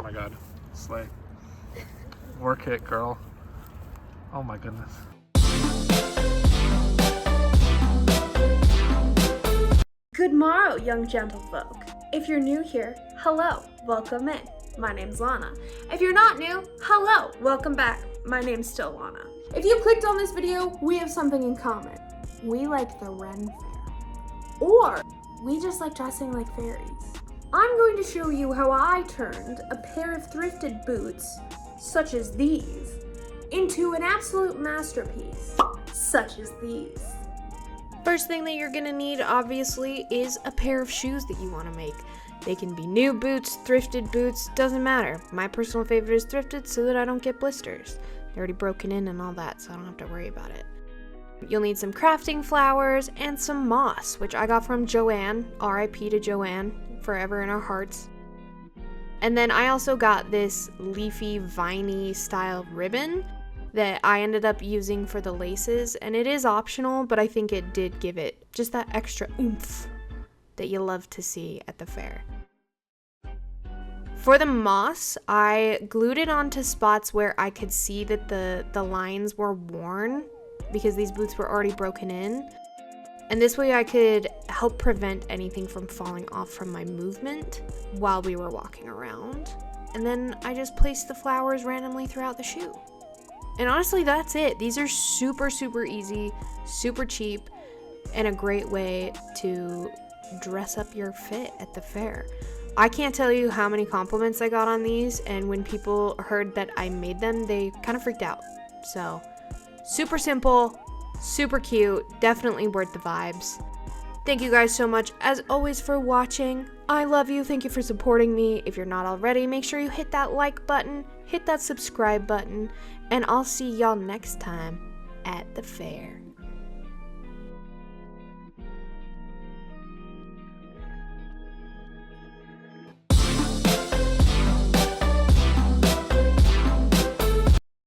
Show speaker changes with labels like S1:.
S1: my god. Slay. Work it, girl. Oh my goodness.
S2: Good morrow, young gentlefolk. If you're new here, hello, welcome in. My name's Lana. If you're not new, hello, welcome back. My name's still Lana. If you clicked on this video, we have something in common. We like the Ren Faire. Or we just like dressing like fairies. I'm going to show you how I turned a pair of thrifted boots, such as these, into an absolute masterpiece, such as these. First thing that you're gonna need, obviously, is a pair of shoes that you wanna make. They can be new boots, thrifted boots, doesn't matter. My personal favorite is thrifted so that I don't get blisters. They're already broken in and all that, so I don't have to worry about it. You'll need some crafting flowers and some moss, which I got from Joanne, RIP to Joanne, forever in our hearts. And then I also got this leafy, viney style ribbon that I ended up using for the laces, and it is optional, but I think it did give it just that extra oomph that you love to see at the fair. For the moss, I glued it onto spots where I could see that the lines were worn because these boots were already broken in. And this way I could help prevent anything from falling off from my movement while we were walking around. And then I just placed the flowers randomly throughout the shoe. And honestly, that's it. These are super, super easy, super cheap, and a great way to dress up your fit at the fair. I can't tell you how many compliments I got on these, and when people heard that I made them, they kind of freaked out. So, super simple, super cute, definitely worth the vibes. Thank you guys so much, as always, for watching. I love you. Thank you for supporting me. If you're not already, make sure you hit that like button, hit that subscribe button, and I'll see y'all next time at the fair.